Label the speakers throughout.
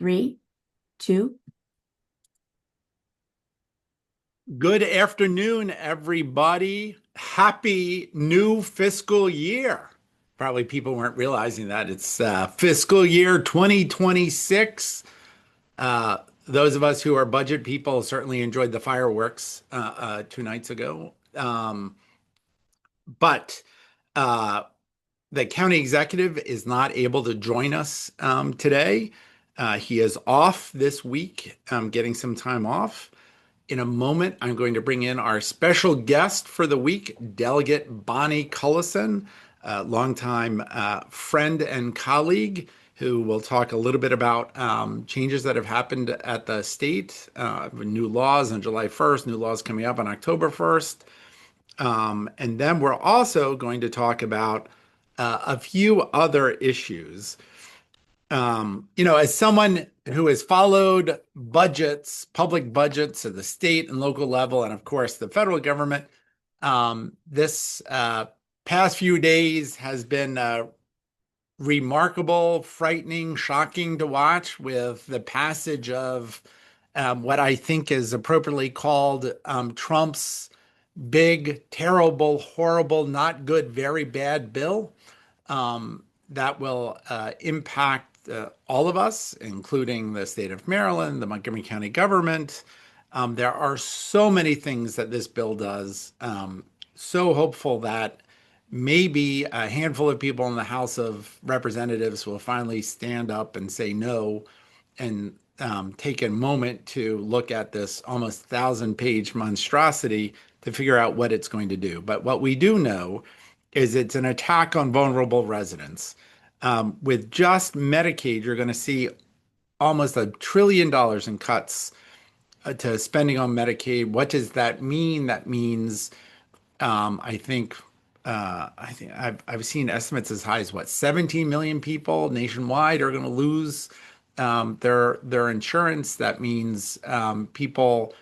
Speaker 1: Three, two.
Speaker 2: Good afternoon, everybody. Happy new fiscal year. Probably people weren't realizing that it's fiscal year 2026. Those of us who are budget people certainly enjoyed the fireworks 2 nights ago. But uh, the county executive is not able to join us today. He is off this week, getting some time off. In a moment, I'm going to bring in our special guest for the week, Delegate Bonnie Cullison, a longtime friend and colleague who will talk a little bit about changes that have happened at the state, new laws on July 1st, new laws coming up on October 1st. And then we're also going to talk about a few other issues. As someone who has followed budgets, public budgets at the state and local level, and of course the federal government, this past few days has been remarkable, frightening, shocking to watch with the passage of what I think is appropriately called Trump's big, terrible, horrible, not good, very bad bill that will impact all of us, including the state of Maryland, the Montgomery County government. There are so many things that this bill does. So hopeful that maybe a handful of people in the House of Representatives will finally stand up and say no and take a moment to look at this almost 1,000-page monstrosity to figure out what it's going to do. But what we do know is it's an attack on vulnerable residents. With just Medicaid, you're going to see almost $1 trillion in cuts to spending on Medicaid. What does that mean? That means I think I've seen estimates as high as what 17 million people nationwide are going to lose their insurance. That means people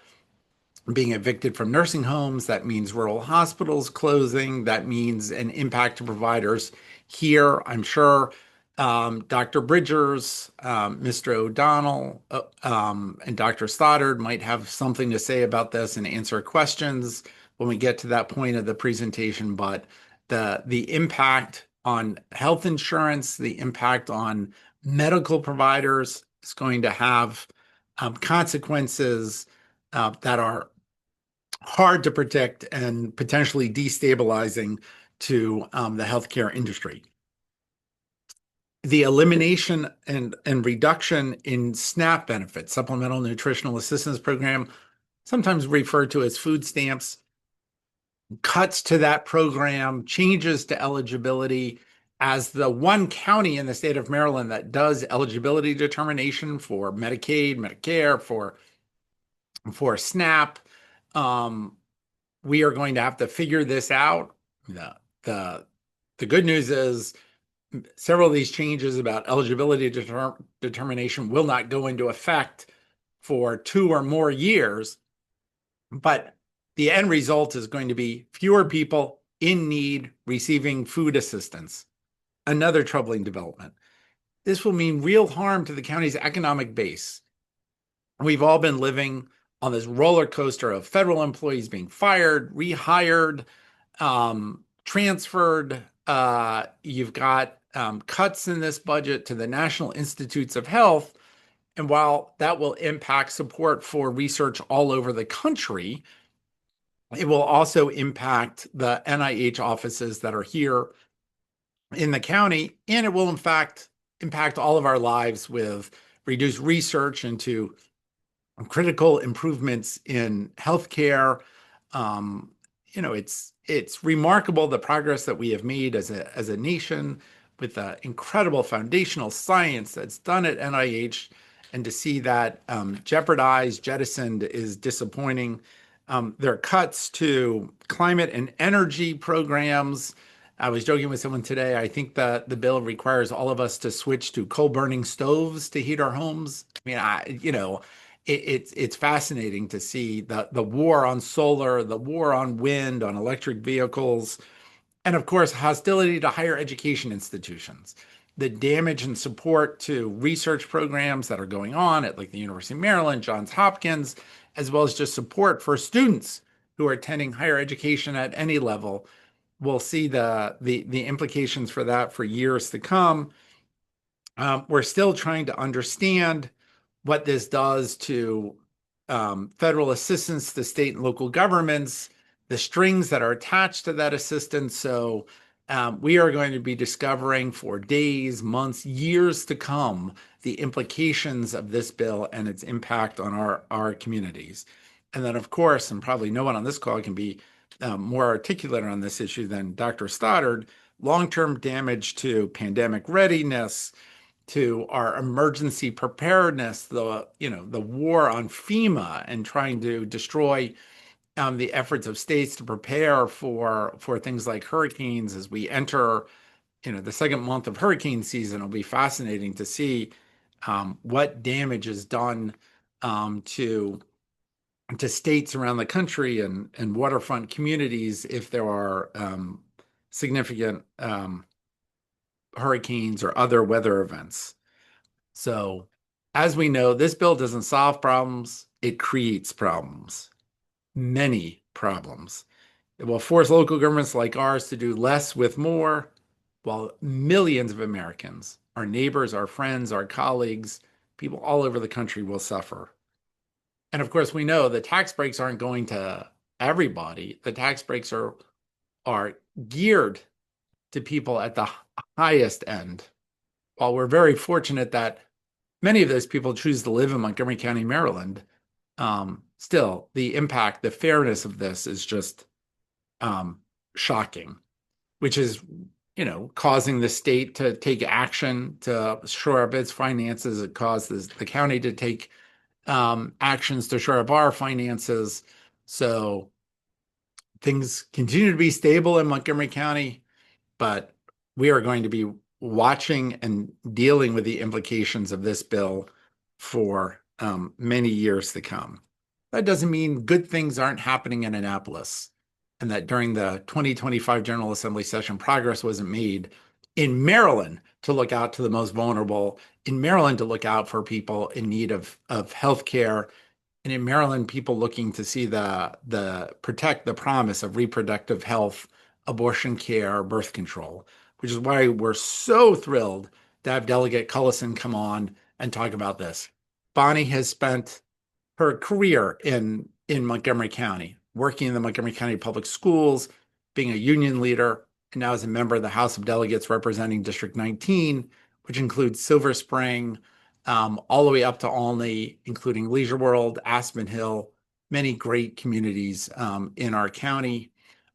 Speaker 2: being evicted from nursing homes. That means rural hospitals closing. That means an impact to providers here. I'm sure Dr. Bridgers, Mr. O'Donnell, and Dr. Stoddard might have something to say about this and answer questions when we get to that point of the presentation. But the impact on health insurance, the impact on medical providers is going to have consequences that are hard to predict and potentially destabilizing to the healthcare industry. The elimination and reduction in SNAP benefits, Supplemental Nutritional Assistance Program, sometimes referred to as food stamps, cuts to that program, changes to eligibility. As the one county in the state of Maryland that does eligibility determination for Medicaid, Medicare, for SNAP, we are going to have to figure this out. The good news is several of these changes about eligibility determination will not go into effect for 2 or more years, but the end result is going to be fewer people in need receiving food assistance. Another troubling development. This will mean real harm to the county's economic base. We've all been living on this roller coaster of federal employees being fired, rehired, transferred. You've got cuts in this budget to the National Institutes of Health. And while that will impact support for research all over the country, it will also impact the NIH offices that are here in the county. And it will, in fact, impact all of our lives with reduced research into critical improvements in healthcare. It's remarkable the progress that we have made as a nation with the incredible foundational science that's done at NIH, and to see that jeopardized, jettisoned is disappointing. There are cuts to climate and energy programs. I was joking with someone today. I think that the bill requires all of us to switch to coal-burning stoves to heat our homes. I mean, it's fascinating to see the war on solar, the war on wind, on electric vehicles, and of course, hostility to higher education institutions. the damage and support to research programs that are going on at like the University of Maryland, Johns Hopkins, as well as just support for students who are attending higher education at any level. We'll see the implications for that for years to come. We're still trying to understand what this does to federal assistance to state and local governments, the strings that are attached to that assistance. So we are going to be discovering for days, months, years to come the implications of this bill and its impact on our communities. And then, of course, and probably no one on this call can be more articulate on this issue than Dr. Stoddard, long-term damage to pandemic readiness, to our emergency preparedness, the war on FEMA and trying to destroy the efforts of states to prepare for things like hurricanes as we enter, the second month of hurricane season. It'll be fascinating to see what damage is done to states around the country and waterfront communities if there are significant hurricanes or other weather events. So, as we know, this bill doesn't solve problems, it creates problems, many problems. It will force local governments like ours to do less with more, while millions of Americans, our neighbors, our friends, our colleagues, people all over the country will suffer. And of course, we know the tax breaks aren't going to everybody. The tax breaks are geared to people at the highest end. While we're very fortunate that many of those people choose to live in Montgomery County, Maryland, still the impact, the fairness of this is just shocking, which is, causing the state to take action to shore up its finances. It causes the county to take actions to shore up our finances. So things continue to be stable in Montgomery County, but we are going to be watching and dealing with the implications of this bill for many years to come. That doesn't mean good things aren't happening in Annapolis and that during the 2025 General Assembly session, progress wasn't made in Maryland to look out to the most vulnerable, in Maryland to look out for people in need of health care, and in Maryland, people looking to see the protect the promise of reproductive health, abortion care, birth control, which is why we're so thrilled to have Delegate Cullison come on and talk about this. Bonnie has spent her career in Montgomery County, working in the Montgomery County Public Schools, being a union leader, and now as a member of the House of Delegates representing District 19, which includes Silver Spring, all the way up to Olney, including Leisure World, Aspen Hill, many great communities in our county.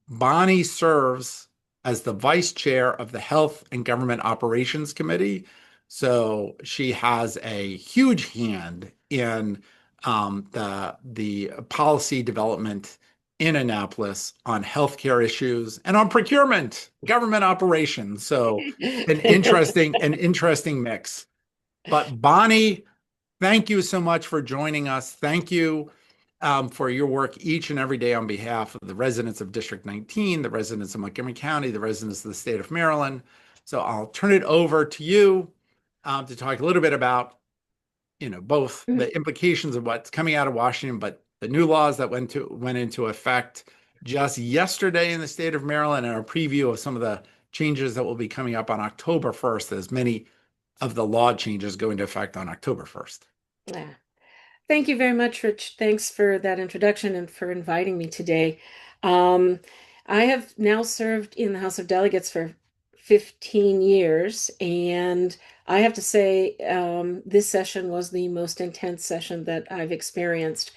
Speaker 2: Bonnie serves as the vice chair of the Health and Government Operations Committee. So she has a huge hand in the policy development in Annapolis on healthcare issues and on procurement, government operations. So an interesting mix. But Bonnie, thank you so much for joining us. Thank you for your work each and every day on behalf of the residents of District 19, the residents of Montgomery County, the residents of the state of Maryland. So I'll turn it over to you to talk a little bit about, both the implications of what's coming out of Washington, but the new laws that went into effect just yesterday in the state of Maryland, and a preview of some of the changes that will be coming up on October 1st, as many of the law changes go into effect on October 1st.
Speaker 1: Yeah. Thank you very much, Rich. Thanks for that introduction and for inviting me today. Um, I have now served in the House of Delegates for 15 years, and I have to say, this session was the most intense session that I've experienced.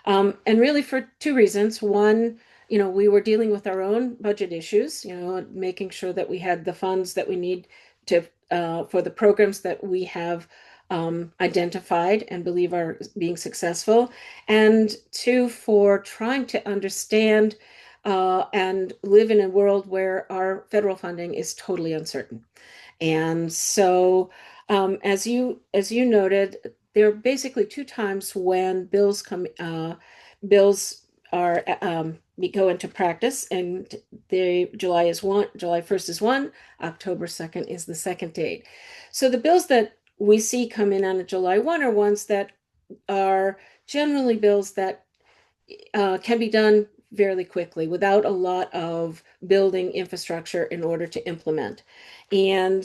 Speaker 1: And really for two reasons. One, we were dealing with our own budget issues, making sure that we had the funds that we need to for the programs that we have identified and believe are being successful, and two, for trying to understand and live in a world where our federal funding is totally uncertain. And so, as you noted, there are basically two times when bills are go into practice, and the July 1st is one, October 2nd is the second date. So the bills that we see come in on July 1 are ones that are generally bills that can be done fairly quickly without a lot of building infrastructure in order to implement. And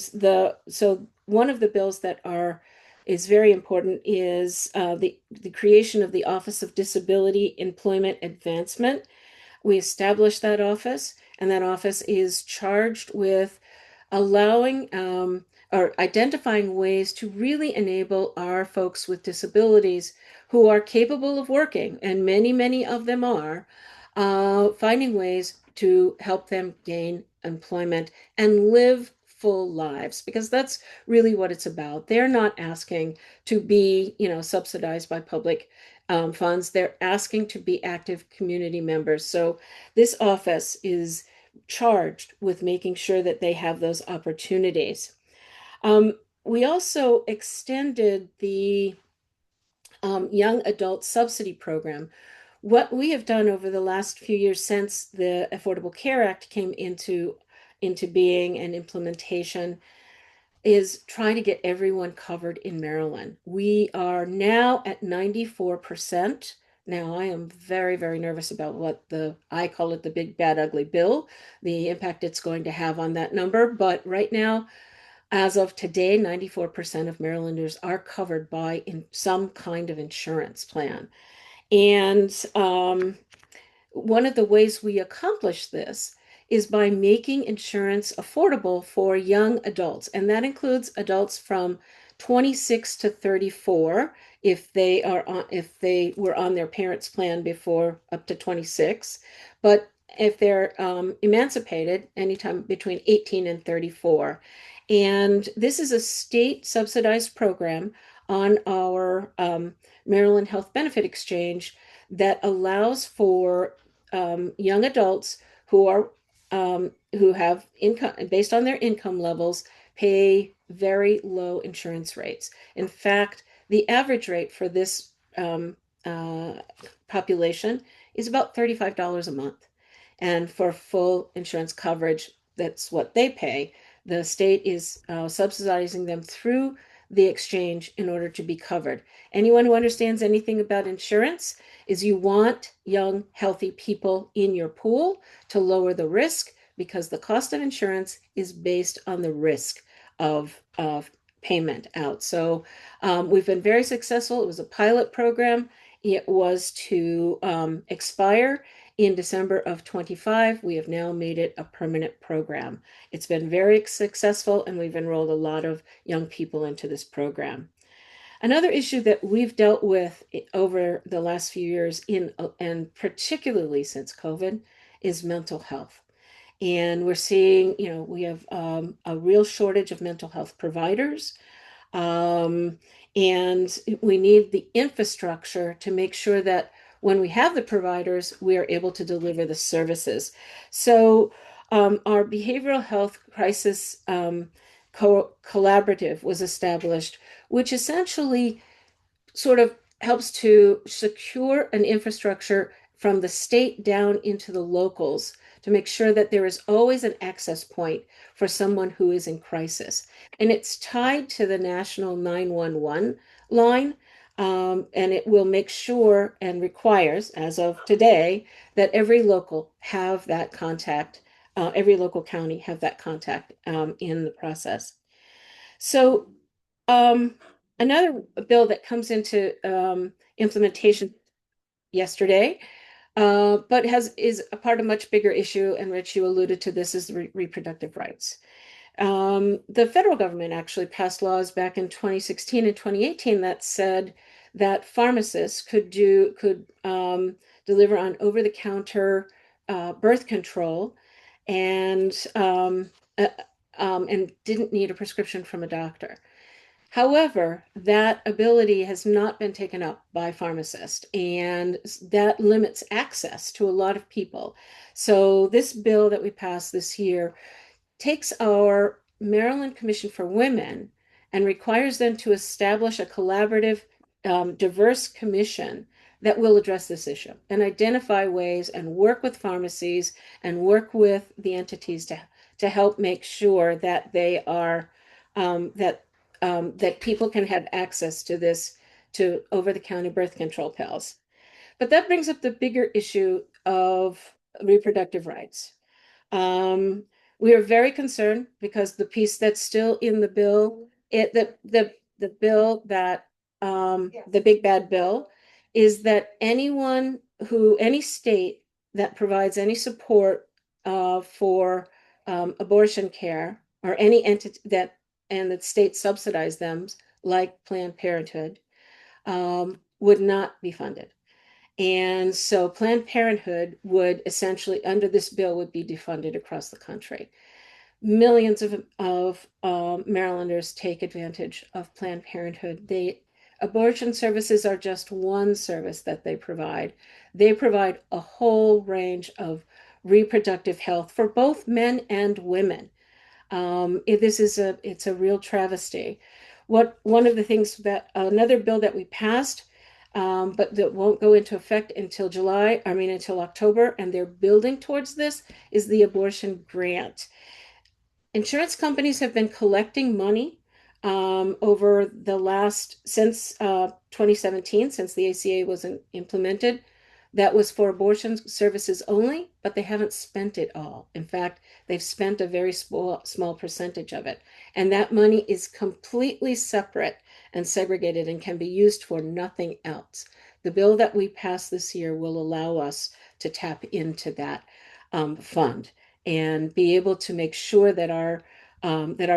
Speaker 1: one of the bills that are is very important is the creation of the Office of Disability Employment Advancement. We established that office, and that office is charged with allowing or identifying ways to really enable our folks with disabilities who are capable of working, and many, many of them are, finding ways to help them gain employment and live full lives, because that's really what it's about. They're not asking to be, subsidized by public funds. They're asking to be active community members. So this office is charged with making sure that they have those opportunities. We also extended the young adult subsidy program. What we have done over the last few years since the Affordable Care Act came into being and implementation is trying to get everyone covered in Maryland. We are now at 94%. Now, I am very, very nervous about I call it the big, bad, ugly bill, the impact it's going to have on that number. But right now, as of today, 94% of Marylanders are covered by some kind of insurance plan. And one of the ways we accomplish this is by making insurance affordable for young adults, and that includes adults from 26 to 34 if they were on their parents' plan before up to 26, but if they're emancipated anytime between 18 and 34. And this is a state subsidized program on our Maryland Health Benefit Exchange that allows for young adults who have income based on their income levels pay very low insurance rates. In fact, the average rate for this population is about $35 a month. And for full insurance coverage, that's what they pay. The state is subsidizing them through the exchange in order to be covered. Anyone who understands anything about insurance is you want young, healthy people in your pool to lower the risk, because the cost of insurance is based on the risk of payment out. So we've been very successful. It was a pilot program. It was to expire in December of 25. We have now made it a permanent program. It's been very successful, and we've enrolled a lot of young people into this program. Another issue that we've dealt with over the last few years and particularly since COVID is mental health. And we're seeing, we have a real shortage of mental health providers. Um, and we need the infrastructure to make sure that when we have the providers, we are able to deliver the services. So our behavioral health crisis collaborative was established, which essentially sort of helps to secure an infrastructure from the state down into the locals to make sure that there is always an access point for someone who is in crisis. And it's tied to the national 911 line. And it will make sure and requires, as of today, that every local have that contact, every local county have that contact in the process. So um, another bill that comes into implementation yesterday, but is a part of a much bigger issue, and Rich, you alluded to this, is reproductive rights. The federal government actually passed laws back in 2016 and 2018 that said that pharmacists could deliver on over-the-counter birth control and uh, and didn't need a prescription from a doctor. However, that ability has not been taken up by pharmacists, and that limits access to a lot of people. So, this bill that we passed this year takes our Maryland Commission for Women and requires them to establish a collaborative, diverse commission that will address this issue and identify ways and work with pharmacies and work with the entities to help make sure that they are that people can have access to this to over-the-counter birth control pills. But that brings up the bigger issue of reproductive rights. Um, we are very concerned because the piece that's still in the bill, the bill that the big bad bill, is that any state that provides any support for abortion care, or any entity that and the state subsidize them, like Planned Parenthood, would not be funded. And so Planned Parenthood would essentially, under this bill, would be defunded across the country. Millions of Marylanders take advantage of Planned Parenthood. Abortion services are just one service that they provide. They provide a whole range of reproductive health for both men and women. It's a real travesty. One of the things that another bill that we passed, but that won't go into effect until until October, and they're building towards this, is the abortion grant. Insurance companies have been collecting money over the since 2017, since the ACA wasn't implemented. That was for abortion services only, but they haven't spent it all. In fact, they've spent a very small percentage of it. And that money is completely separate and segregated and can be used for nothing else. The bill that we passed this year will allow us to tap into that fund and be able to make sure that our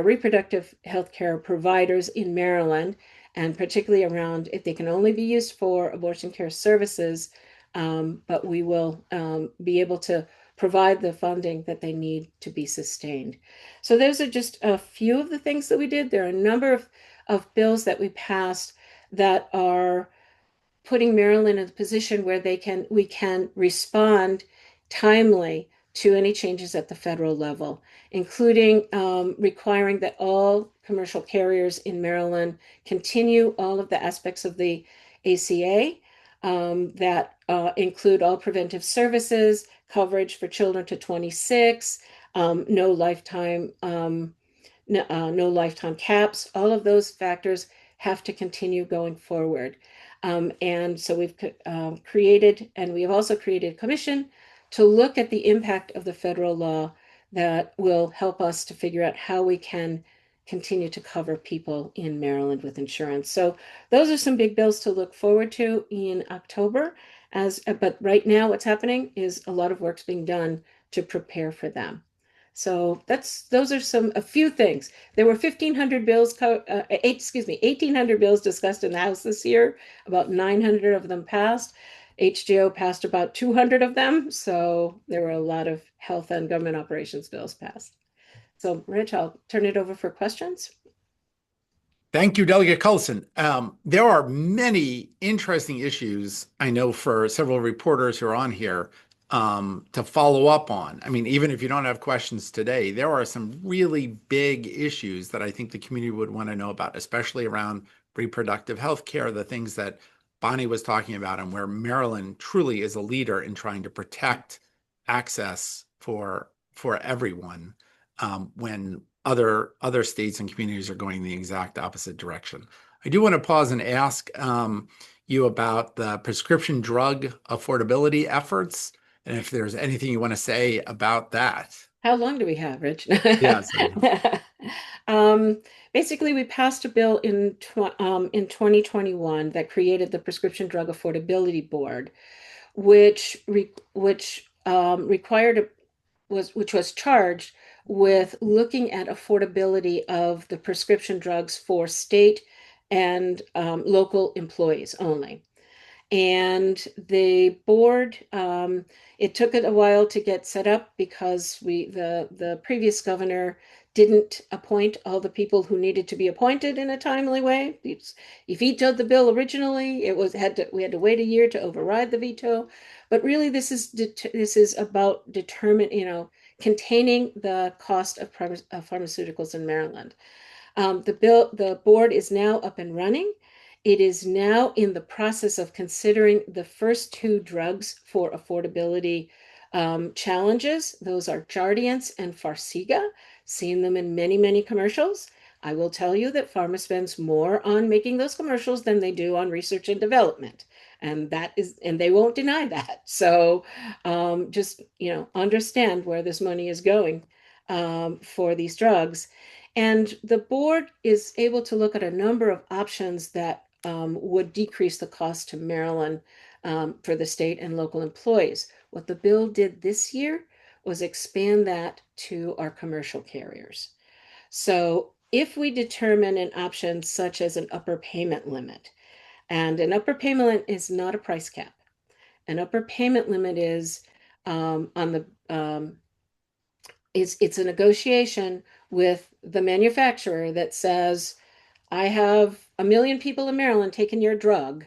Speaker 1: reproductive health care providers in Maryland, and particularly around, if they can only be used for abortion care services, but we will be able to provide the funding that they need to be sustained. So those are just a few of the things that we did. There are a number of bills that we passed that are putting Maryland in a position where we can respond timely to any changes at the federal level, including requiring that all commercial carriers in Maryland continue all of the aspects of the ACA that include all preventive services, coverage for children to 26, no lifetime no lifetime caps. All of those factors have to continue going forward. And so we've created, and we have also created a commission to look at the impact of the federal law that will help us to figure out how we can continue to cover people in Maryland with insurance. So those are some big bills to look forward to in October. But right now, what's happening is a lot of work's being done to prepare for them. So those are a few things. There were 1,800 bills discussed in the House this year. About 900 of them passed. HGO passed about 200 of them. So there were a lot of health and government operations bills passed. So Rich, I'll turn it over for questions.
Speaker 2: Thank you, Delegate Cullison. There are many interesting issues, I know, for several reporters who are on here to follow up on. I mean, even if you don't have questions today, there are some really big issues that I think the community would want to know about, especially around reproductive health care, the things that Bonnie was talking about, and where Maryland truly is a leader in trying to protect access for everyone when other states and communities are going the exact opposite direction. I do want to pause and ask you about the prescription drug affordability efforts, and if there's anything you want to say about that.
Speaker 1: How long do we have, Rich?
Speaker 2: Yes.
Speaker 1: Um, Basically, we passed a bill in 2021 that created the Prescription Drug Affordability Board, which was charged with looking at affordability of the prescription drugs for state and local employees only. And the board, it took it a while to get set up because the previous governor didn't appoint all the people who needed to be appointed in a timely way. He vetoed the bill originally. We had to wait a year to override the veto. But really, this is about containing the cost of pharmaceuticals in Maryland. The board is now up and running, It is now in the process of considering the first two drugs for affordability challenges. Those are Jardiance and Farxiga. Seen them in many, many commercials. I will tell you that pharma spends more on making those commercials than they do on research and development. And they won't deny that. So just, understand where this money is going for these drugs. And the board is able to look at a number of options that would decrease the cost to Maryland for the state and local employees. What the bill did this year was expand that to our commercial carriers. So if we determine an option such as an upper payment limit, and an upper payment limit is not a price cap. An upper payment limit is on the it's a negotiation with the manufacturer that says, I have 1 million people in Maryland taking your drug.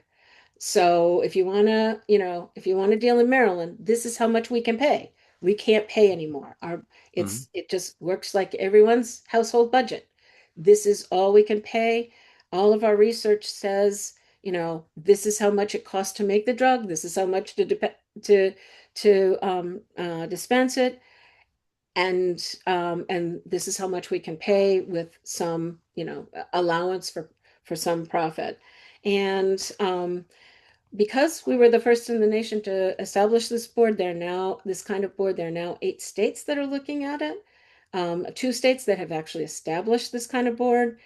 Speaker 1: So if you want to deal in Maryland, this is how much we can pay. We can't pay anymore.
Speaker 2: Mhm.
Speaker 1: It just works like everyone's household budget. This is all we can pay. All of our research says, this is how much it costs to make the drug. This is how much to dispense it, and this is how much we can pay with some, allowance for some profit. And because we were the first in the nation to establish this kind of board, there are now 8 states that are looking at it. 2 states that have actually established this kind of board.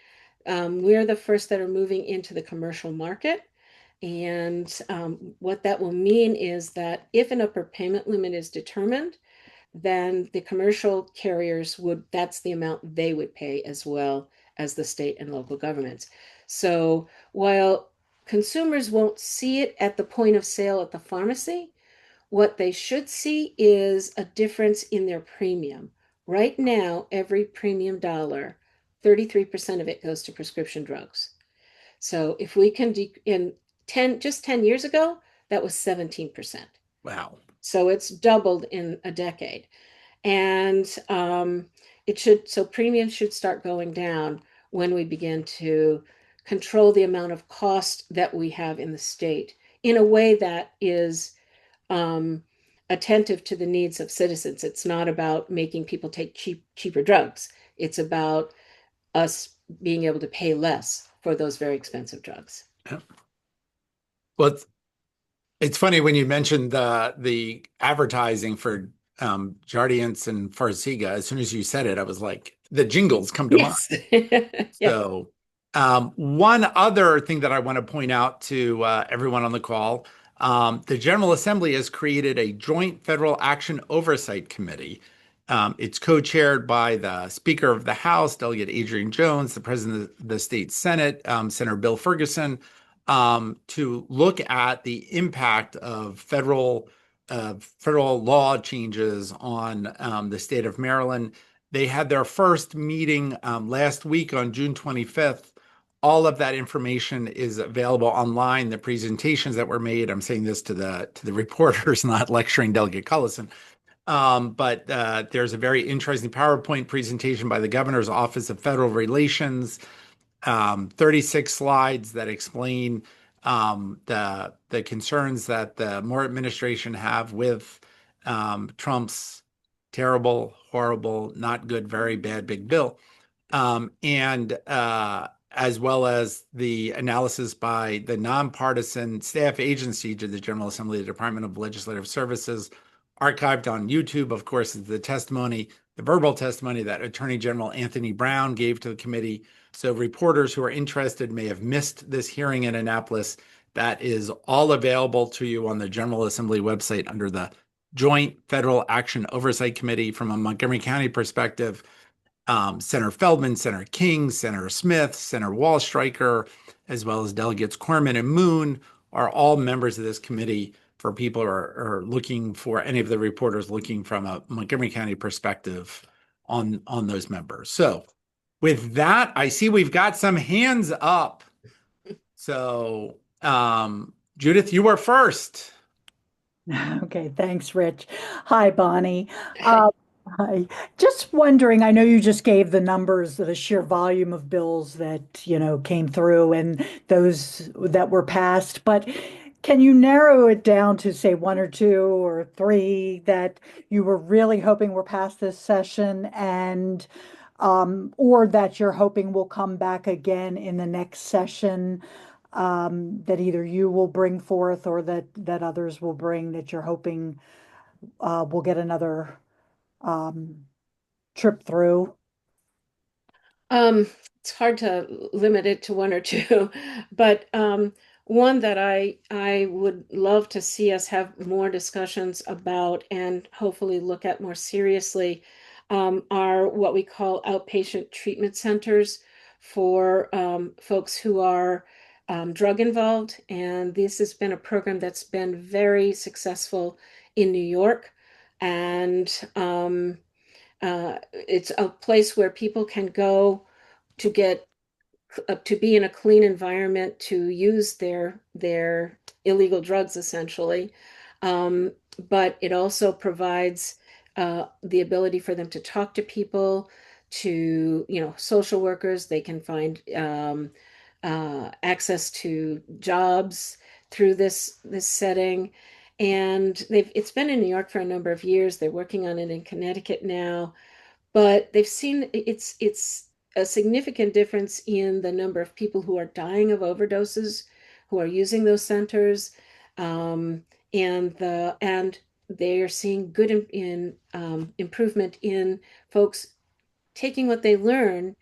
Speaker 1: We're the first that are moving into the commercial market. And what that will mean is that if an upper payment limit is determined, then the commercial carriers that's the amount they would pay as well as the state and local governments. So while consumers won't see it at the point of sale at the pharmacy, what they should see is a difference in their premium. Right now, every premium dollar, 33% of it goes to prescription drugs. So if we can, just 10 years ago, that was 17%.
Speaker 2: Wow.
Speaker 1: So it's doubled in a decade. And so premiums should start going down when we begin to control the amount of cost that we have in the state in a way that is um, attentive to the needs of citizens. It's not about making people take cheaper drugs. It's about us being able to pay less for those very expensive drugs.
Speaker 2: Yeah. Well, it's funny when you mentioned the advertising for Jardiance and Farxiga. As soon as you said it, I was like, the jingles come to mind.
Speaker 1: Yes. Yeah.
Speaker 2: So, one other thing that I want to point out to everyone on the call, the General Assembly has created a Joint Federal Action Oversight Committee. It's co-chaired by the Speaker of the House, Delegate Adrian Jones, the President of the State Senate, Senator Bill Ferguson, to look at the impact of federal law changes on the state of Maryland. They had their first meeting last week on June 25th. All of that information is available online. The presentations that were made, I'm saying this to the reporters, not lecturing Delegate Cullison. But there's a very interesting PowerPoint presentation by the Governor's Office of Federal Relations, 36 slides that explain the concerns that the Moore administration have with Trump's terrible, horrible, not good, very bad big bill, and as well as the analysis by the nonpartisan staff agency to the General Assembly, the Department of Legislative Services, archived on YouTube, of course, is the verbal testimony that Attorney General Anthony Brown gave to the committee. So reporters who are interested may have missed this hearing in Annapolis. That is all available to you on the General Assembly website under the Joint Federal Action Oversight Committee. From a Montgomery County perspective, Senator Feldman, Senator King, Senator Smith, Senator Wallstreicher, as well as Delegates Corman and Moon are all members of this committee for people who are looking for any of the reporters looking from a Montgomery County perspective on those members. So with that, I see we've got some hands up. So Judith, you were first.
Speaker 3: Okay, thanks, Rich. Hi, Bonnie. Uh, Hi. Just wondering, I know you just gave the numbers, the sheer volume of bills that, came through and those that were passed, but can you narrow it down to say one or two or three that you were really hoping were passed this session and or that you're hoping will come back again in the next session, that either you will bring forth or that others will bring that you're hoping will get another um trip through.
Speaker 1: Um, it's hard to limit it to one or two, but one that I would love to see us have more discussions about and hopefully look at more seriously are what we call outpatient treatment centers for folks who are drug involved. And this has been a program that's been very successful in New York. And it's a place where people can go to get to be in a clean environment to use their illegal drugs essentially. Um, but it also provides the ability for them to talk to people, to social workers. They can find access to jobs through this setting. And it's been in New York for a number of years. They're working on it in Connecticut now, but they've seen it's a significant difference in the number of people who are dying of overdoses, who are using those centers, um, and they are seeing good improvement in folks taking what they learn,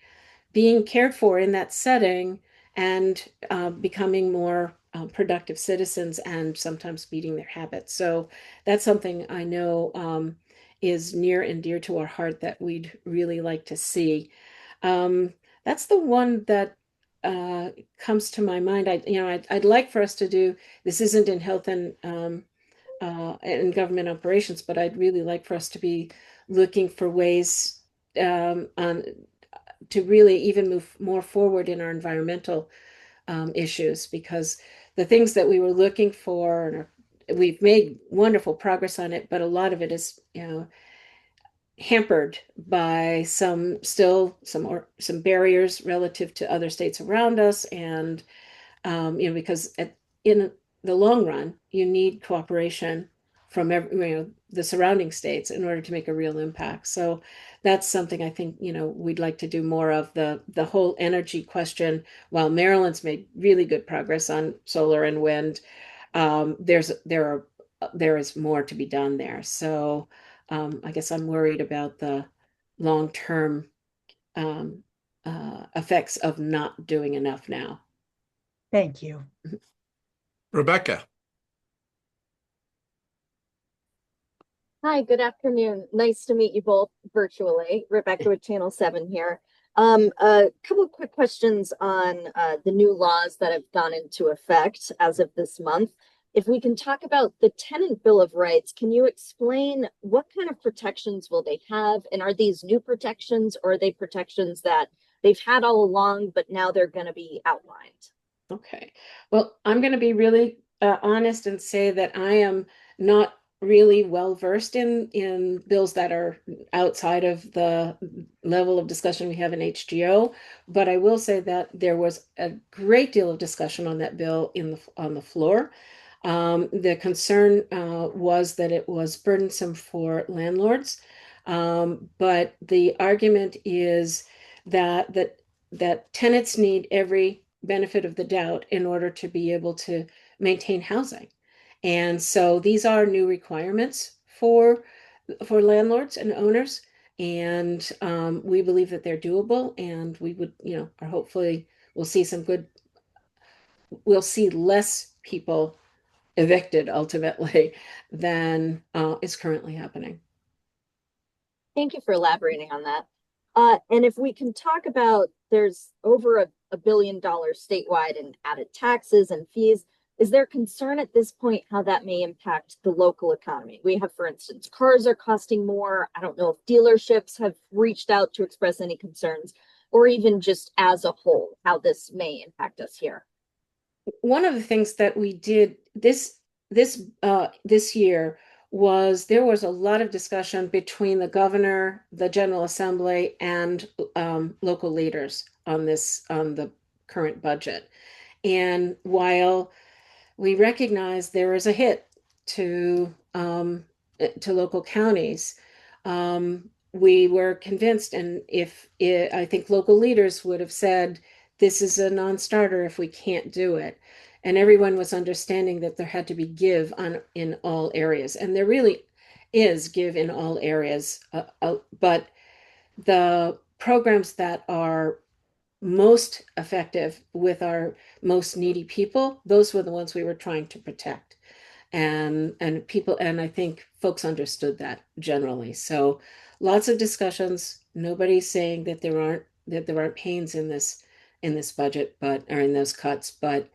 Speaker 1: being cared for in that setting, and becoming more productive citizens and sometimes beating their habits. So that's something I know is near and dear to our heart that we'd really like to see. Um, that's the one that uh, comes to my mind. I'd like for us to do this. Isn't in health and government operations, but I'd really like for us to be looking for ways on to really even move more forward in our environmental issues, because the things that we were looking for, and we've made wonderful progress on it, but a lot of it is, hampered by some barriers relative to other states around us, and because in the long run, you need cooperation from the surrounding states in order to make a real impact. So that's something I think, we'd like to do more of, the whole energy question. While Maryland's made really good progress on solar and wind, there is more to be done there. So I guess I'm worried about the long-term um, effects of not doing enough now.
Speaker 3: Thank you.
Speaker 2: Rebecca.
Speaker 4: Hi, good afternoon. Nice to meet you both virtually. Rebecca with Channel 7 here. A couple of quick questions on the new laws that have gone into effect as of this month. If we can talk about the Tenant Bill of Rights, can you explain what kind of protections will they have? And are these new protections, or are they protections that they've had all along, but now they're going to be outlined?
Speaker 1: Okay. Well, I'm going to be really honest and say that I am not really well versed in bills that are outside of the level of discussion we have in HGO, but I will say that there was a great deal of discussion on that bill on the floor. The concern was that it was burdensome for landlords, but the argument is that that tenants need every benefit of the doubt in order to be able to maintain housing. And so these are new requirements for landlords and owners, and we believe that they're doable, and we would, are hopefully we'll see some good. We'll see less people evicted ultimately than is currently happening.
Speaker 4: Thank you for elaborating on that. And if we can talk about, there's over a billion dollars statewide in added taxes and fees. Is there concern at this point how that may impact the local economy? We have, for instance, cars are costing more. I don't know if dealerships have reached out to express any concerns, or even just as a whole, how this may impact us here.
Speaker 1: One of the things that we did this year was there was a lot of discussion between the governor, the General Assembly, and local leaders on the current budget. And while we recognize there is a hit to local counties, we were convinced, and if it, I think local leaders would have said, this is a non-starter if we can't do it. And everyone was understanding that there had to be give on in all areas, and there really is give in all areas. But the programs that are most effective with our most needy people, those were the ones we were trying to protect. And people, and I think folks understood that generally. So lots of discussions. Nobody's saying that there aren't pains in this budget, but or in those cuts, but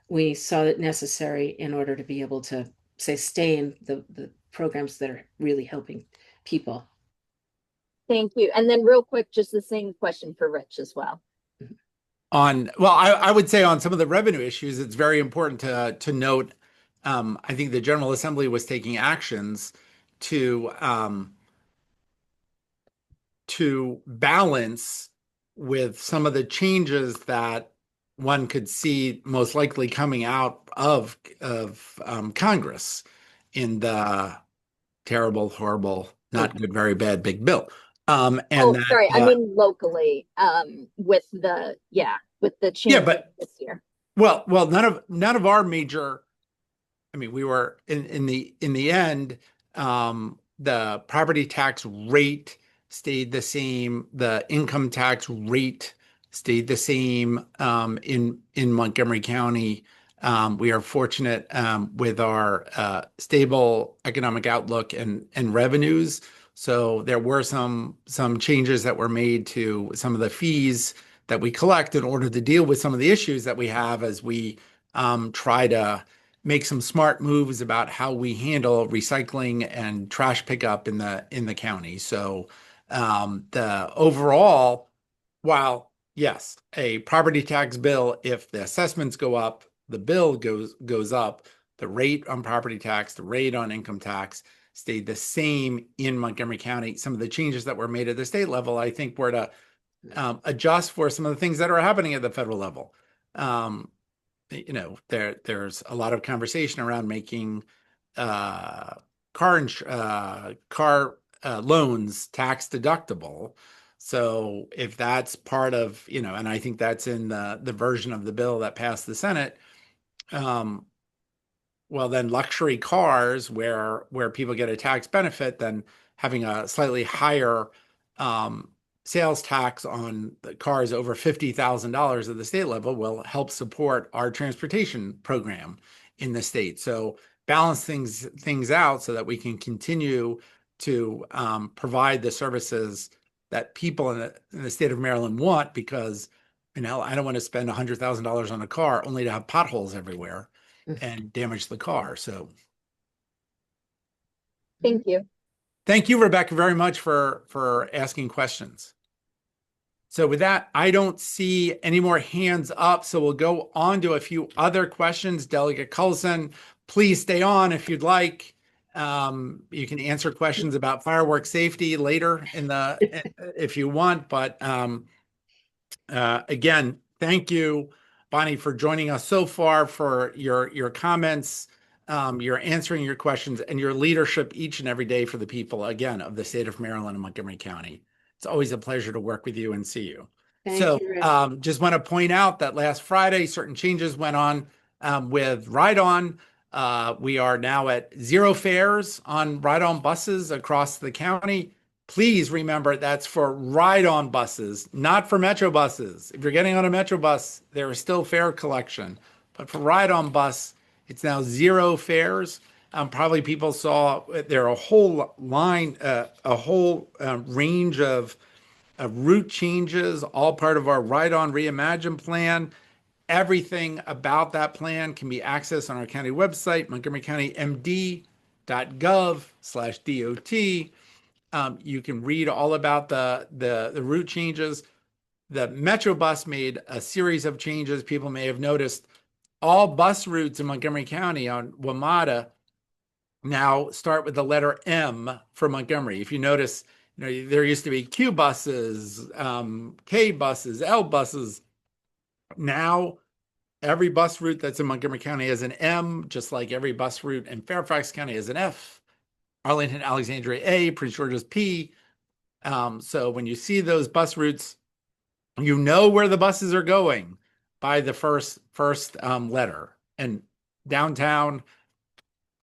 Speaker 1: we saw it necessary in order to be able to sustain the programs that are really helping people.
Speaker 4: Thank you. And then real quick, just the same question for Rich as well.
Speaker 2: Well, I would say on some of the revenue issues, it's very important to note. I think the General Assembly was taking actions to balance with some of the changes that one could see most likely coming out of Congress in the terrible, horrible, not good, very bad big bill. And
Speaker 4: sorry, I mean locally, with the change this year.
Speaker 2: Well, none of our major. I mean, we were in the end, the property tax rate stayed the same. The income tax rate stayed the same in Montgomery County. We are fortunate with our stable economic outlook and revenues. So there were some changes that were made to some of the fees that we collect in order to deal with some of the issues that we have as we try to make some smart moves about how we handle recycling and trash pickup in the county. So the overall, while yes, a property tax bill, if the assessments go up, the bill goes up, the rate on property tax, the rate on income tax stayed the same in Montgomery County. Some of the changes that were made at the state level, I think, were to adjust for some of the things that are happening at the federal level. There's a lot of conversation around making car loans tax deductible. So if that's part of, and I think that's in the version of the bill that passed the Senate, well, then luxury cars where people get a tax benefit, then having a slightly higher sales tax on the cars over $50,000 at the state level will help support our transportation program in the state. So balance things out so that we can continue to provide the services that people in the state of Maryland want, because I don't want to spend $100,000 on a car only to have potholes everywhere and damage the car. So
Speaker 4: thank you.
Speaker 2: Thank you, Rebecca, very much for asking questions. So with that, I don't see any more hands up. So we'll go on to a few other questions. Delegate Cullison, please stay on if you'd like. You can answer questions about fireworks safety later if you want. But again, thank you, Bonnie, for joining us so far, for your comments, your answering your questions, and your leadership each and every day for the people, again, of the state of Maryland and Montgomery County. It's always a pleasure to work with you and see you.
Speaker 1: Thank you, Rich.
Speaker 2: Just want to point out that last Friday, certain changes went on with Ride-On. We are now at 0 fares on Ride-On buses across the county. Please remember that's for Ride-On buses, not for Metro buses. If you're getting on a Metro bus, there is still fare collection. But for Ride-On bus, it's now 0 fares. Probably people saw there are a whole line, a whole range of route changes, all part of our Ride-On Reimagine plan. Everything about that plan can be accessed on our county website, montgomerycountymd.gov/DOT. You can read all about the route changes. The Metro bus made a series of changes. People may have noticed all bus routes in Montgomery County on WMATA now start with the letter M for Montgomery. If you notice, there used to be Q buses, K buses, L buses. Now every bus route that's in Montgomery County has an M, just like every bus route in Fairfax County has an F. Arlington, Alexandria A, Prince George's P. So when you see those bus routes, you know where the buses are going by the first letter. And downtown,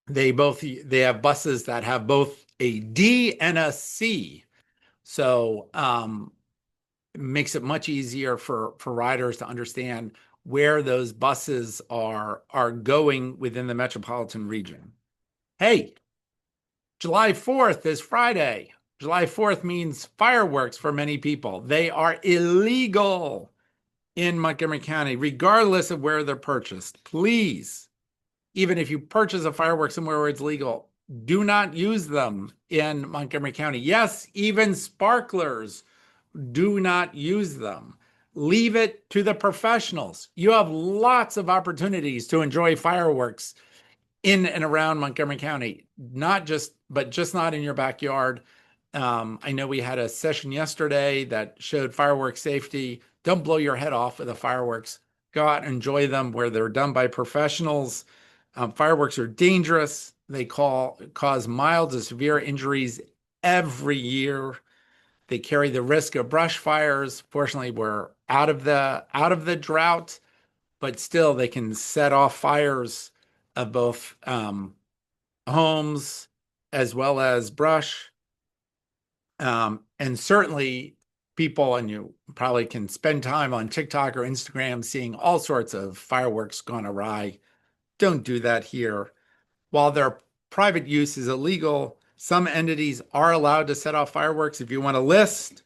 Speaker 2: they have buses that have both a D and a C. So it makes it much easier for riders to understand where those buses are going within the metropolitan region. Hey, July 4th is Friday. July 4th means fireworks for many people. They are illegal in Montgomery County, regardless of where they're purchased. Please, even if you purchase a firework somewhere where it's legal, do not use them in Montgomery County. Yes, even sparklers, do not use them. Leave it to the professionals. You have lots of opportunities to enjoy fireworks in and around Montgomery County, but just not in your backyard. I know we had a session yesterday that showed fireworks safety. Don't blow your head off with the fireworks. Go out and enjoy them where they're done by professionals. Fireworks are dangerous. They cause mild to severe injuries every year. They carry the risk of brush fires. Fortunately, we're out of the drought, but still they can set off fires of both homes as well as brush. And certainly people, and you probably can spend time on TikTok or Instagram seeing all sorts of fireworks gone awry. Don't do that here. While their private use is illegal, some entities are allowed to set off fireworks. If you want a list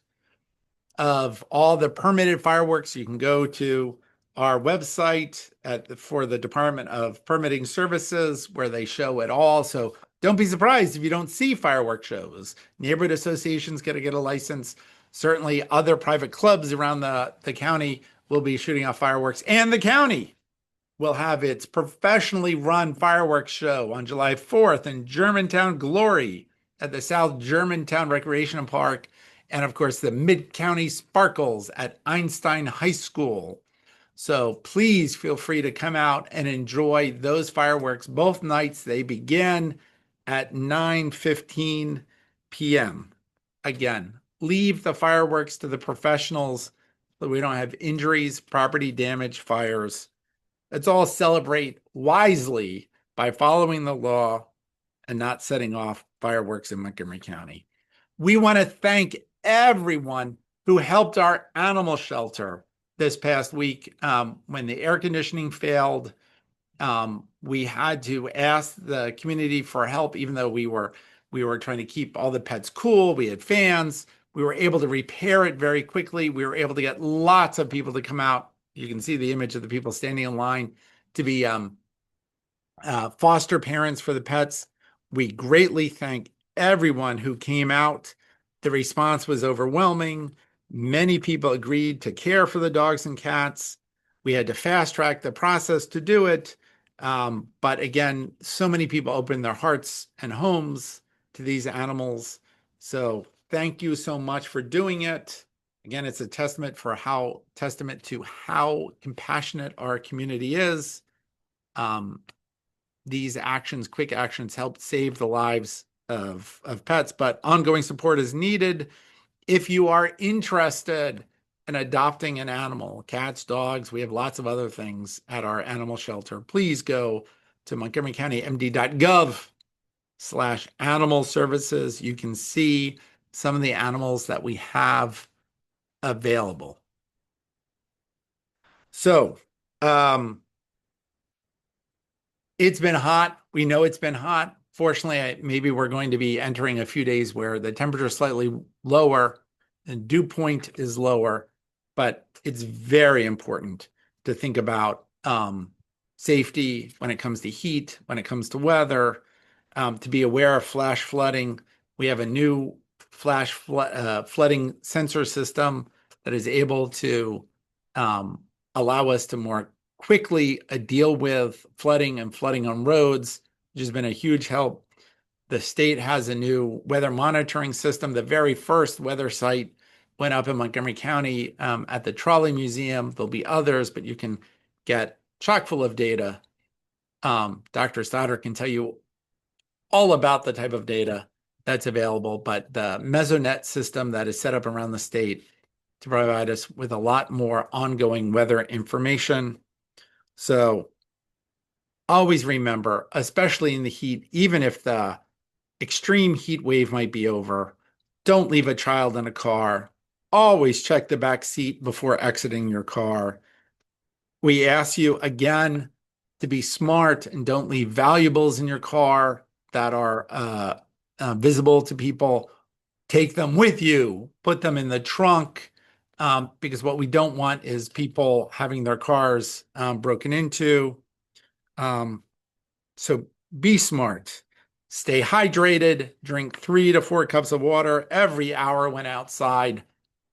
Speaker 2: of all the permitted fireworks, you can go to our website for the Department of Permitting Services, where they show it all. So don't be surprised if you don't see fireworks shows. Neighborhood associations got to get a license. Certainly other private clubs around the county will be shooting off fireworks, and the county will have its professionally run fireworks show on July 4th in Germantown Glory at the South Germantown Recreation Park. And of course, the Mid-County Sparkles at Einstein High School. So please feel free to come out and enjoy those fireworks both nights. They begin at 9:15 p.m. Again, leave the fireworks to the professionals so we don't have injuries, property damage, fires. Let's all celebrate wisely by following the law and not setting off fireworks in Montgomery County. We want to thank everyone who helped our animal shelter this past week. When the air conditioning failed, we had to ask the community for help, even though we were trying to keep all the pets cool. We had fans. We were able to repair it very quickly. We were able to get lots of people to come out. You can see the image of the people standing in line to be foster parents for the pets. We greatly thank everyone who came out. The response was overwhelming. Many people agreed to care for the dogs and cats. We had to fast track the process to do it. But again, so many people opened their hearts and homes to these animals. So thank you so much for doing it. Again, it's a testament to how compassionate our community is. These actions, quick actions, help save the lives of pets, but ongoing support is needed. If you are interested in adopting an animal, cats, dogs, we have lots of other things at our animal shelter. Please go to montgomerycountymd.gov/animal services. You can see some of the animals that we have available. So, it's been hot. We know it's been hot. Fortunately, maybe we're going to be entering a few days where the temperature is slightly lower and dew point is lower, but it's very important to think about safety when it comes to heat, when it comes to weather, to be aware of flash flooding. We have a new flash flooding sensor system that is able to allow us to more quickly deal with flooding and flooding on roads, which has been a huge help. The state has a new weather monitoring system. The very first weather site went up in Montgomery County at the Trolley Museum. There'll be others, but you can get chock full of data. Dr. Stoddard can tell you all about the type of data that's available, but the Mesonet system that is set up around the state to provide us with a lot more ongoing weather information. So always remember, especially in the heat, even if the extreme heat wave might be over, don't leave a child in a car. Always check the back seat before exiting your car. We ask you again to be smart and don't leave valuables in your car that are visible to people. Take them with you, put them in the trunk, because what we don't want is people having their cars broken into. So be smart. Stay hydrated, drink 3 to 4 cups of water every hour when outside.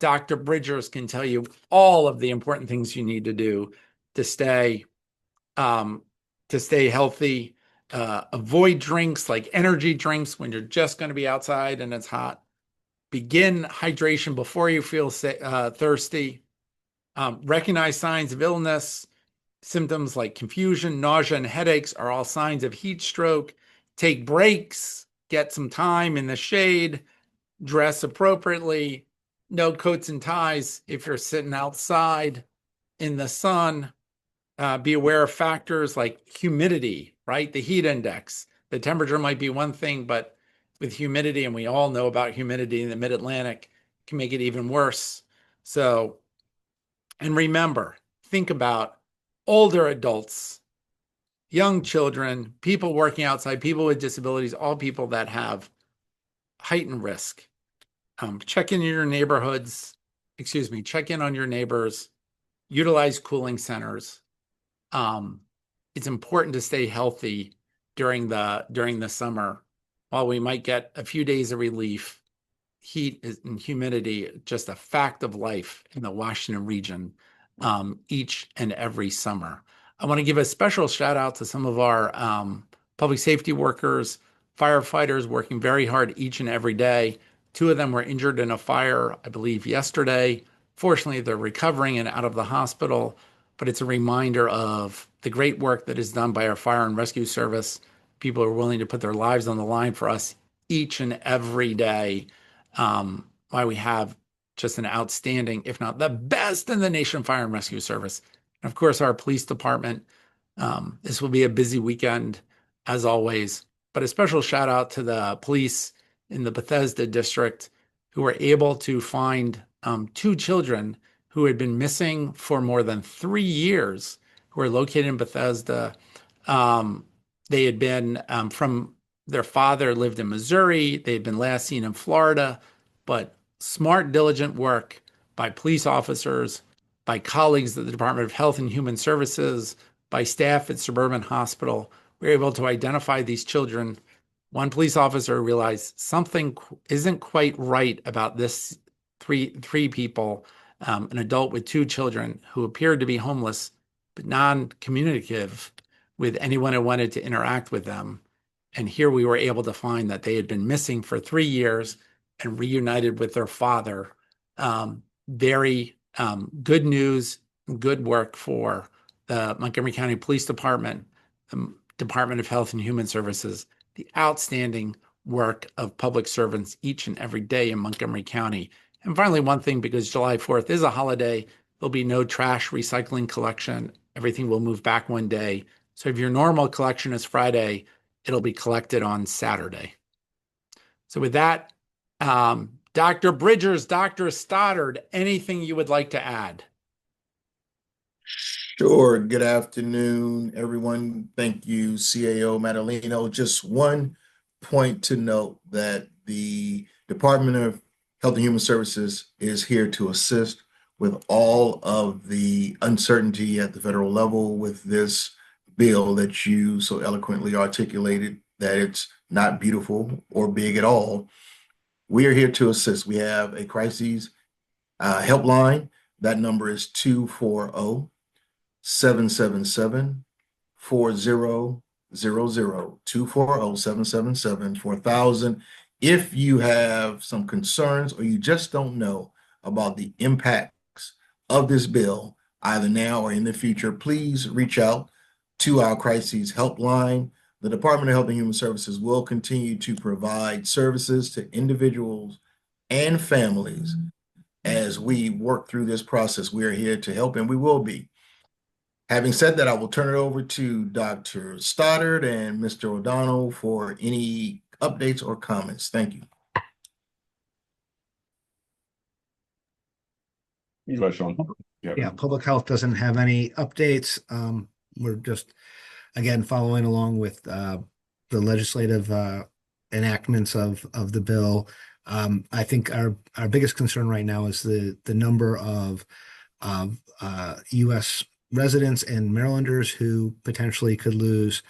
Speaker 2: Dr. Bridgers can tell you all of the important things you need to do to stay healthy. Avoid drinks like energy drinks when you're just going to be outside and it's hot. Begin hydration before you feel thirsty. Recognize signs of illness. Symptoms like confusion, nausea, and headaches are all signs of heat stroke. Take breaks, get some time in the shade, dress appropriately, no coats and ties if you're sitting outside in the sun. Be aware of factors like humidity, right? The heat index. The temperature might be one thing, but with humidity, and we all know about humidity in the mid-Atlantic, can make it even worse. So, and remember, think about older adults, young children, people working outside, people with disabilities, all people that have heightened risk. Check in your neighborhoods, check in on your neighbors, utilize cooling centers. It's important to stay healthy during the summer. While we might get a few days of relief, heat and humidity, just a fact of life in the Washington region each and every summer. I want to give a special shout out to some of our public safety workers, firefighters working very hard each and every day. 2 of them were injured in a fire, I believe, yesterday. Fortunately, they're recovering and out of the hospital, but it's a reminder of the great work that is done by our fire and rescue service. People are willing to put their lives on the line for us each and every day. Why we have just an outstanding, if not the best in the nation, fire and rescue service. And of course, our police department. This will be a busy weekend, as always, but a special shout out to the police in the Bethesda district who were able to find 2 children who had been missing for more than 3 years, who are located in Bethesda. They had been from their father lived in Missouri. They had been last seen in Florida, but smart, diligent work by police officers, by colleagues at the Department of Health and Human Services, by staff at Suburban Hospital. We were able to identify these children. One police officer realized something isn't quite right about this three people, an adult with 2 children who appeared to be homeless, but non-communicative with anyone who wanted to interact with them. And here we were able to find that they had been missing for 3 years and reunited with their father. Very good news, good work for the Montgomery County Police Department, the Department of Health and Human Services, the outstanding work of public servants each and every day in Montgomery County. And finally, one thing, because July 4th is a holiday, there'll be no trash recycling collection. Everything will move back one day. So if your normal collection is Friday, it'll be collected on Saturday. So with that, Dr. Bridgers, Dr. Stoddard, anything you would like to add?
Speaker 5: Sure. Good afternoon, everyone. Thank you, CAO Madaleno. Just one point to note that the Department of Health and Human Services is here to assist with all of the uncertainty at the federal level with this bill that you so eloquently articulated, that it's not beautiful or big at all. We are here to assist. We have a crises helpline. That number is 240-777-4000. 800-240-777-4000. If you have some concerns or you just don't know about the impacts of this bill, either now or in the future, please reach out to our crises helpline. The Department of Health and Human Services will continue to provide services to individuals and families as we work through this process. We are here to help, and we will be. Having said that, I will turn it over to Dr. Stoddard and Mr. O'Donnell for any updates or comments. Thank you.
Speaker 6: You go, Sean.
Speaker 7: Yeah, public health doesn't have any updates. We're just, again, following along with the legislative enactments of the bill. I think our biggest concern right now is the number of U.S. residents and Marylanders who potentially could lose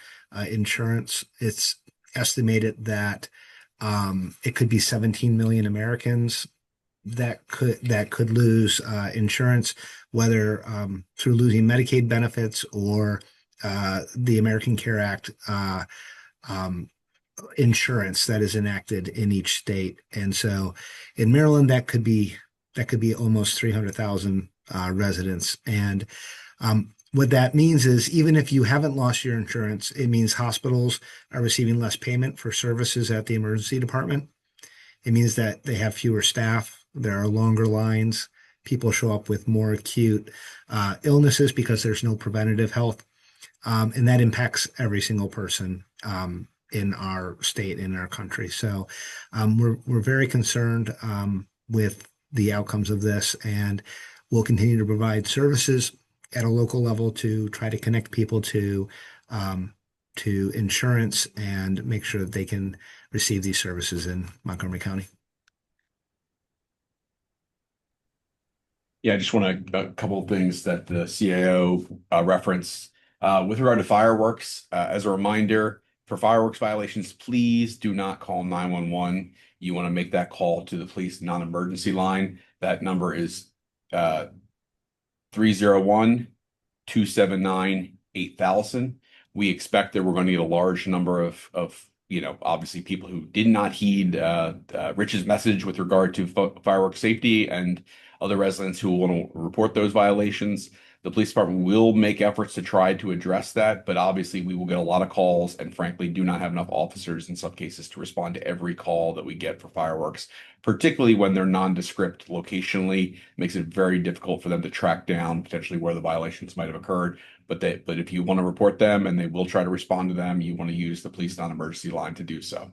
Speaker 7: insurance. It's estimated that it could be 17 million Americans that could lose insurance, whether through losing Medicaid benefits or the American Care Act insurance that is enacted in each state. And so in Maryland, that could be almost 300,000 residents. And what that means is even if you haven't lost your insurance, it means hospitals are receiving less payment for services at the emergency department. It means that they have fewer staff. There are longer lines. People show up with more acute illnesses because there's no preventative health. And that impacts every single person in our state, in our country. So we're very concerned with the outcomes of this, and we'll continue to provide services at a local level to try to connect people to insurance and make sure that they can receive these services in Montgomery County.
Speaker 6: Yeah, I just want a couple of things that the CAO referenced. With regard to fireworks, as a reminder, for fireworks violations, please do not call 911. You want to make that call to the police non-emergency line. That number is 301-279-8000. We expect that we're going to get a large number of obviously people who did not heed Rich's message with regard to fireworks safety, and other residents who want to report those violations. The police department will make efforts to try to address that, but obviously we will get a lot of calls and frankly do not have enough officers in some cases to respond to every call that we get for fireworks, particularly when they're nondescript locationally. It makes it very difficult for them to track down potentially where the violations might have occurred. But if you want to report them, and they will try to respond to them, you want to use the police non-emergency line to do so.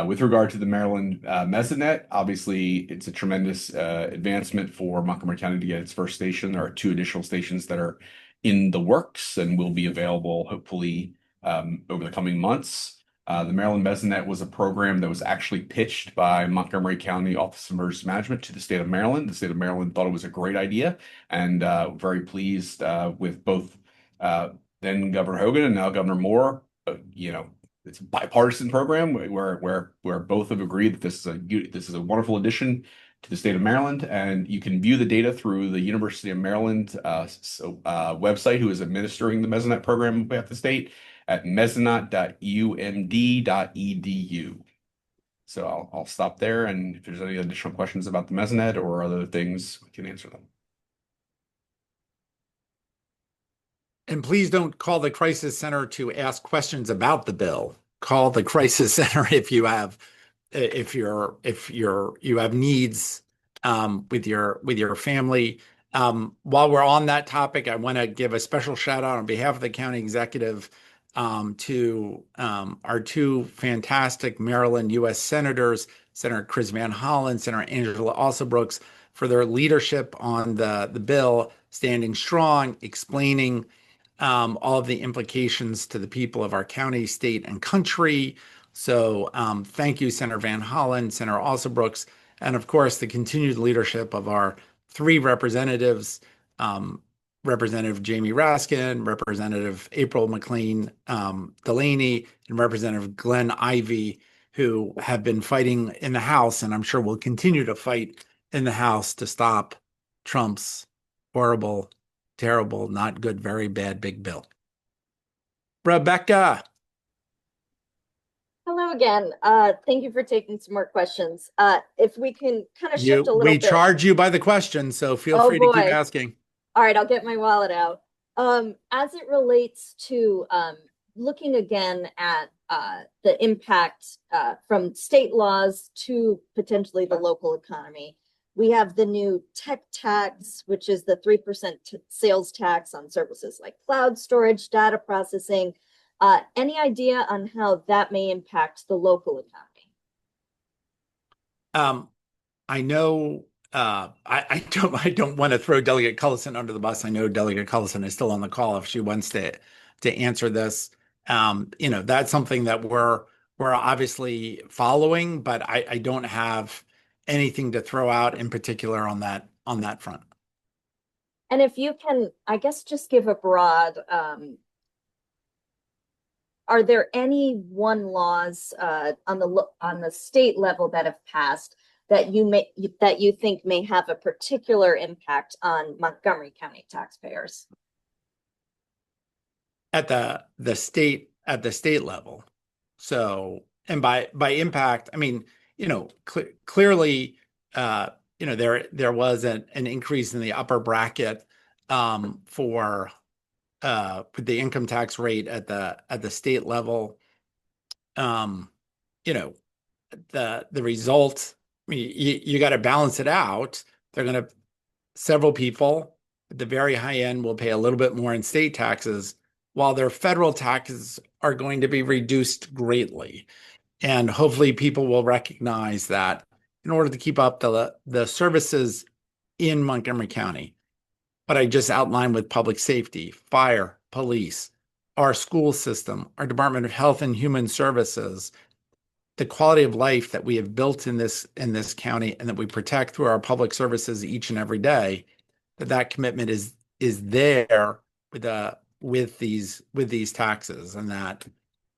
Speaker 6: With regard to the Maryland Mesonet, obviously it's a tremendous advancement for Montgomery County to get its first station. There are 2 additional stations that are in the works and will be available hopefully over the coming months. The Maryland Mesonet was a program that was actually pitched by Montgomery County Office of Emergency Management to the state of Maryland. The state of Maryland thought it was a great idea, and very pleased with both then Governor Hogan and now Governor Moore. It's a bipartisan program where both have agreed that this is a wonderful addition to the state of Maryland, and you can view the data through the University of Maryland website, who is administering the Mesonet program at the state, at mesonet.umd.edu. So I'll stop there, and if there's any additional questions about the Mesonet or other things, we can answer them.
Speaker 2: And please don't call the crisis center to ask questions about the bill. Call the crisis center if you have you have needs with your family. While we're on that topic, I want to give a special shout out on behalf of the county executive to our 2 fantastic Maryland U.S. senators, Senator Chris Van Hollen, Senator Angela Alsobrooks, for their leadership on the bill, standing strong, explaining all of the implications to the people of our county, state, and country. So thank you, Senator Van Hollen, Senator Alsobrooks, and of course, the continued leadership of our 3 representatives, Representative Jamie Raskin, Representative April McLean Delaney, and Representative Glenn Ivey, who have been fighting in the House, and I'm sure will continue to fight in the House to stop Trump's horrible, terrible, not good, very bad big bill. Rebecca.
Speaker 4: Hello again. Thank you for taking some more questions. If we can kind of shift a little
Speaker 2: We
Speaker 4: bit.
Speaker 2: charge you by the question, so feel
Speaker 4: Oh,
Speaker 2: free to keep
Speaker 4: boy.
Speaker 2: asking.
Speaker 4: All right, I'll get my wallet out. As it relates to looking again at the impact from state laws to potentially the local economy, we have the new tech tax, which is the 3% sales tax on services like cloud storage, data processing. Any idea on how that may impact the local economy?
Speaker 2: I know I don't want to throw Delegate Cullison under the bus. I know Delegate Cullison is still on the call if she wants to answer this. That's something that we're obviously following, but I don't have anything to throw out in particular on that front.
Speaker 4: And if you can, I guess, just give a broad, are there any laws on the state level that have passed that you think may have a particular impact on Montgomery County taxpayers?
Speaker 2: At the state level. So, and by impact, I mean, clearly, there was an increase in the upper bracket for the income tax rate at the state level. The result, I mean, you got to balance it out. Several people at the very high end will pay a little bit more in state taxes, while their federal taxes are going to be reduced greatly. And hopefully people will recognize that in order to keep up the services in Montgomery County. What I just outlined with public safety, fire, police, our school system, our Department of Health and Human Services, the quality of life that we have built in this county and that we protect through our public services each and every day, that commitment is there with these taxes, and that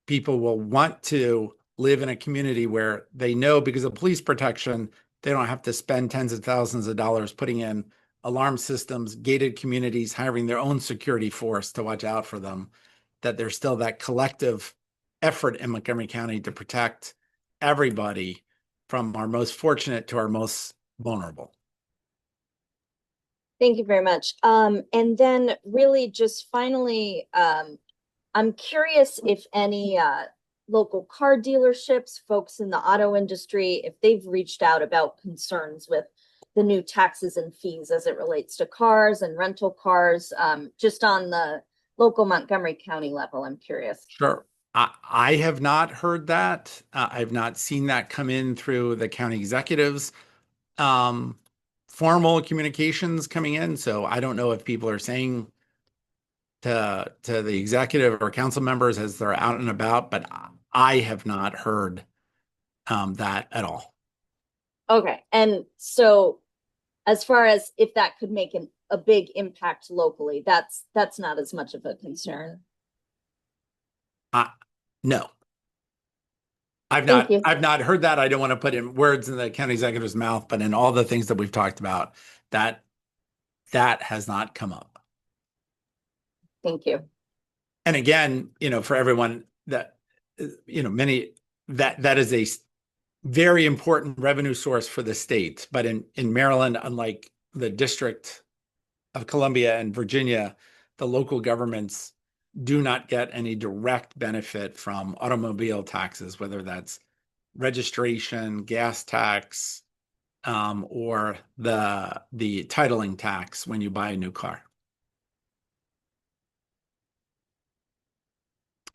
Speaker 2: people will want to live in a community where they know, because of police protection, they don't have to spend tens of thousands of dollars putting in alarm systems, gated communities, hiring their own security force to watch out for them, that there's still that collective effort in Montgomery County to protect everybody from our most fortunate to our most vulnerable.
Speaker 4: Thank you very much. And then really just finally, I'm curious if any local car dealerships, folks in the auto industry, if they've reached out about concerns with the new taxes and fees as it relates to cars and rental cars, just on the local Montgomery County level. I'm curious.
Speaker 2: Sure. I have not heard that. I've not seen that come in through the county executives. Formal communications coming in. So I don't know if people are saying to the executive or council members as they're out and about, but I have not heard that at all.
Speaker 4: Okay. And so as far as if that could make a big impact locally, that's not as much of a concern.
Speaker 2: No. I've not heard that. I don't want to put in words in the county executive's mouth, but in all the things that we've talked about, that has not come up.
Speaker 4: Thank you.
Speaker 2: And again, for everyone that, that is a very important revenue source for the state. But in Maryland, unlike the District of Columbia and Virginia, the local governments do not get any direct benefit from automobile taxes, whether that's registration, gas tax, or the titling tax when you buy a new car.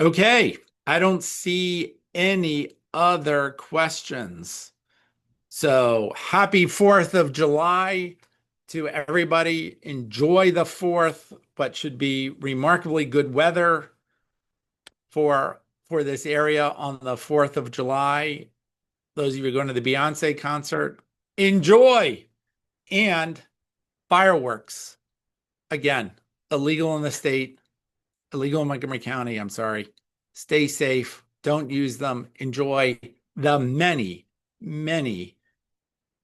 Speaker 2: Okay, I don't see any other questions. So happy 4th of July to everybody. Enjoy the 4th, but should be remarkably good weather for this area on the 4th of July. Those of you going to the Beyonce concert, enjoy. And fireworks, again, illegal in the state, illegal in Montgomery County, I'm sorry. Stay safe. Don't use them. Enjoy the many, many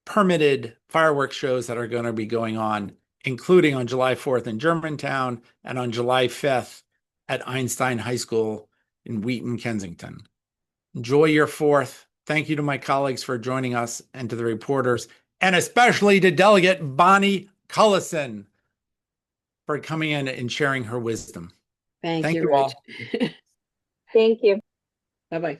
Speaker 2: permitted fireworks shows that are going to be going on, including on July 4th in Germantown and on July 5th at Einstein High School in Wheaton, Kensington. Enjoy your 4th. Thank you to my colleagues for joining us and to the reporters, and especially to Delegate Bonnie Cullison for coming in and sharing her wisdom.
Speaker 1: Thank
Speaker 2: Thank
Speaker 1: you,
Speaker 2: you all.
Speaker 1: Rich.
Speaker 4: Thank you.
Speaker 1: Bye-bye.